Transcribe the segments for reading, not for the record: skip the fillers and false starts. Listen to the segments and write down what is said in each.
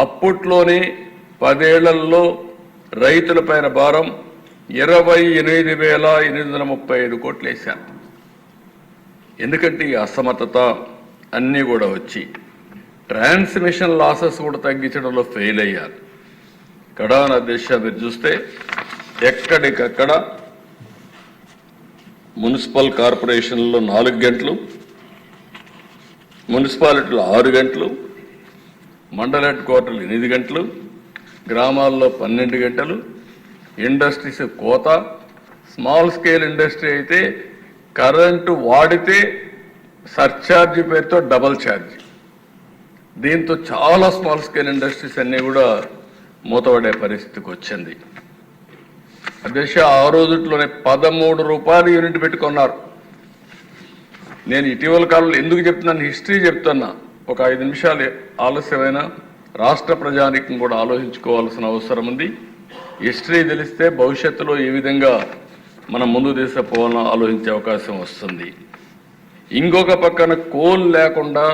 అప్పట్లోనే 10 ఏళ్లలో రైతులపైన భారం 28,835 కోట్లు వేశారు. ఎందుకంటే ఈ అసమర్థత అన్నీ కూడా వచ్చి ట్రాన్స్మిషన్ లాసెస్ కూడా తగ్గించడంలో ఫెయిల్ అయ్యారు. కడాన దిశ మీరు చూస్తే ఎక్కడికక్కడ మున్సిపల్ కార్పొరేషన్లో 4 గంటలు, మున్సిపాలిటీలో 6 గంటలు, మండల హెడ్ క్వార్టర్లు 8 గంటలు, గ్రామాల్లో 12 గంటలు, ఇండస్ట్రీస్ కోత, స్మాల్ స్కేల్ ఇండస్ట్రీ అయితే కరెంటు వాడితే సర్ఛార్జీ పేరుతో డబల్ ఛార్జ్. దీంతో చాలా స్మాల్ స్కేల్ ఇండస్ట్రీస్ అన్నీ కూడా మూతపడే పరిస్థితికి వచ్చింది. అధ్యక్ష, ఆ రోజుల్లోనే 13 రూపాయలు యూనిట్ పెట్టుకున్నారు. నేను ఇటీవల కాలంలో ఎందుకు చెప్తున్నాను, హిస్టరీ చెప్తున్నా. ఒక 5 నిమిషాలు ఆలస్యమైన రాష్ట్ర ప్రజానీకం కూడా ఆలోచించుకోవాల్సిన అవసరం ఉంది. హిస్టరీ తెలిస్తే భవిష్యత్తులో ఏ విధంగా మనం ముందు తీసుకుపోవాలని ఆలోచించే అవకాశం వస్తుంది. ఇంకొక పక్కన కోల్ లేకుండా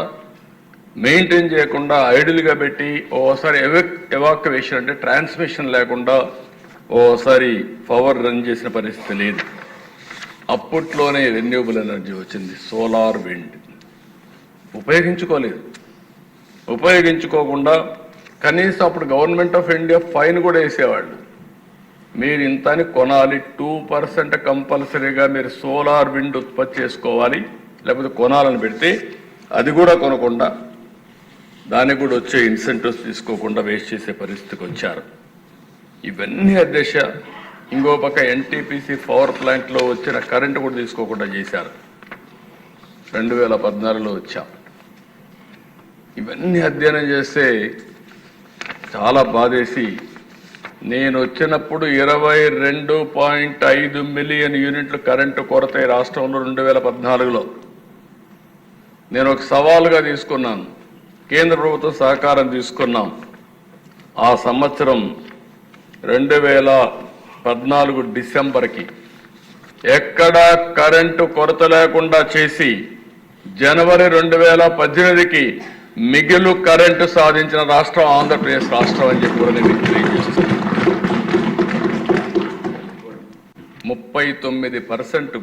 మెయింటైన్ చేయకుండా ఐడిల్గా పెట్టి ఓసారి ఎవాక్యువేషన్ అంటే ట్రాన్స్మిషన్ లేకుండా ఓసారి పవర్ రన్ చేసిన పరిస్థితి లేదు. అప్పట్లోనే రెన్యూబుల్ ఎనర్జీ వచ్చింది, సోలార్ విండ్ ఉపయోగించుకోకుండా కనీసం అప్పుడు గవర్నమెంట్ ఆఫ్ ఇండియా ఫైన్ కూడా వేసేవాళ్ళు. మీరు ఇంతని కొనాలి, 2% కంపల్సరీగా మీరు సోలార్ విండ్ ఉత్పత్తి చేసుకోవాలి, లేకపోతే కొనాలని పెడితే అది కూడా కొనకుండా దానికి కూడా వచ్చే ఇన్సెంటివ్స్ తీసుకోకుండా వేస్ట్ చేసే పరిస్థితికి వచ్చారు. ఇవన్నీ అధ్యక్ష, ఇంకో పక్క ఎన్టీపీసీ పవర్ ప్లాంట్లో వచ్చిన కరెంటు కూడా తీసుకోకుండా చేశారు. 2014లో వచ్చాం. ఇవన్నీ అధ్యయనం చేస్తే చాలా బాధేసి, నేను వచ్చినప్పుడు 22.5 మిలియన్ యూనిట్లు కరెంటు కొరత రాష్ట్రంలో 2014లో. నేను ఒక సవాలుగా తీసుకున్నాను, కేంద్ర ప్రభుత్వం సహకారం తీసుకున్నాం. ఆ సంవత్సరం 2014 డిసెంబర్కి ఎక్కడా కరెంటు కొరత లేకుండా చేసి జనవరి 2018కి మిగులు కరెంటు సాధించిన రాష్ట్రం ఆంధ్రప్రదేశ్ రాష్ట్రం అని చెప్పి కూడా నేను తెలియజేస్తున్నాను. 39%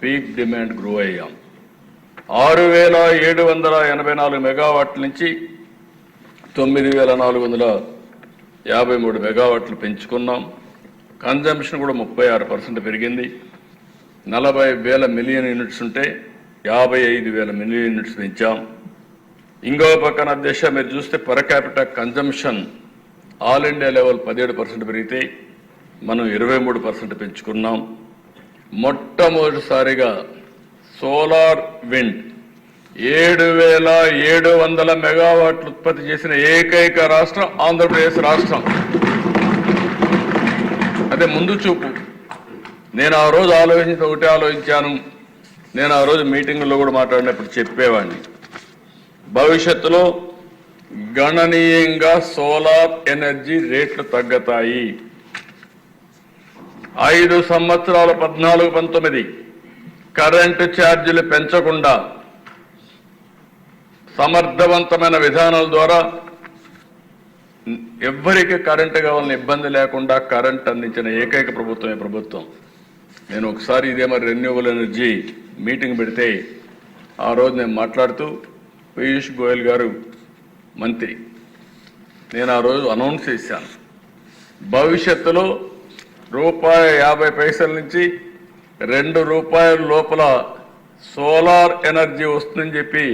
పీక్ డిమాండ్ గ్రో అయ్యాం. 6,784 మెగావాట్ల నుంచి 9,453 మెగావాట్లు పెంచుకున్నాం. కన్జంప్షన్ కూడా 36% పెరిగింది. 40,000 మిలియన్ యూనిట్స్ ఉంటే 55,000 మిలియన్ యూనిట్స్ పెంచాం. ఇంకో పక్కన అధ్యక్ష మీరు చూస్తే per capital consumption all India level 17% పెరిగితే మనం 23% పెంచుకున్నాం. మొట్టమొదటిసారిగా సోలార్ విండ్ 7,700 మెగావాట్లు ఉత్పత్తి చేసిన ఏకైక రాష్ట్రం ఆంధ్రప్రదేశ్ రాష్ట్రం. అదే ముందు చూపు. నేను ఆ రోజు ఒకటే ఆలోచించాను. నేను ఆ రోజు మీటింగుల్లో కూడా మాట్లాడినప్పుడు చెప్పేవాడిని, భవిష్యత్తులో గణనీయంగా సోలార్ ఎనర్జీ రేట్లు తగ్గుతాయి. 5 సంవత్సరాలు 14-19 కరెంటు ఛార్జీలు పెంచకుండా సమర్థవంతమైన విధానాల ద్వారా ఎవ్వరికి కరెంటు కావాలని ఇబ్బంది లేకుండా కరెంట్ అందించిన ఏకైక ప్రభుత్వమే ప్రభుత్వం. నేను ఒకసారి ఇదే మరి రెన్యూబుల్ ఎనర్జీ మీటింగ్ పెడితే ఆ రోజు నేను మాట్లాడుతూ పీయూష్ గోయల్ గారు మంత్రి, నేను ఆ రోజు అనౌన్స్ చేశాను, భవిష్యత్తులో ₹50 నుంచి ₹2 లోపల సోలార్ ఎనర్జీ వస్తుందని చెప్పి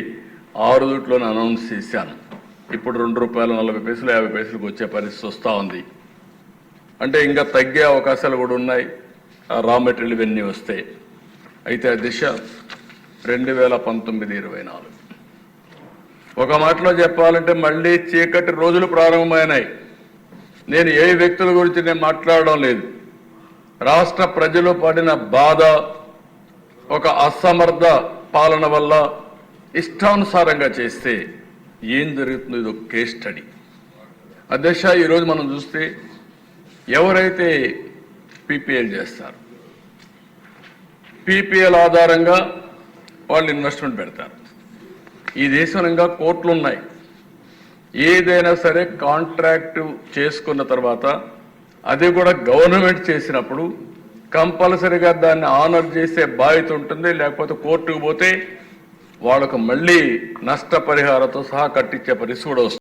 ఆ రోజుట్లోనే అనౌన్స్ చేశాను. ఇప్పుడు ₹2.40 50 వచ్చే పరిస్థితి వస్తూ ఉంది. అంటే ఇంకా తగ్గే అవకాశాలు కూడా ఉన్నాయి, రా మెటీరియల్ ఇవన్నీ వస్తాయి. అయితే ఆ దిశ 2019-24 ఒక మాటలో చెప్పాలంటే మళ్ళీ చీకటి రోజులు ప్రారంభమైనాయి. నేను ఏ వ్యక్తుల గురించి నేను మాట్లాడడం లేదు. రాష్ట్ర ప్రజలు పడిన బాధ, ఒక అసమర్థ పాలన వల్ల ఇష్టానుసారంగా చేస్తే ఏం జరుగుతుందో ఇది ఒక కేస్ స్టడీ. అధ్యక్ష, ఈరోజు మనం చూస్తే ఎవరైతే పీపీఎల్ చేస్తారు, పీపీఎల్ ఆధారంగా వాళ్ళు ఇన్వెస్ట్మెంట్ పెడతారు. ఈ దేశంలో కోర్టులు ఉన్నాయి. ఏదైనా సరే కాంట్రాక్ట్ చేసుకున్న తర్వాత అది కూడా గవర్నమెంట్ చేసినప్పుడు కంపల్సరీగా దాన్ని ఆనర్ చేసే బాధ్యత ఉంటుంది. లేకపోతే కోర్టుకు పోతే వాళ్ళకు మళ్ళీ నష్టపరిహారంతో సహా కట్టించే పరిస్థితి కూడా వస్తుంది.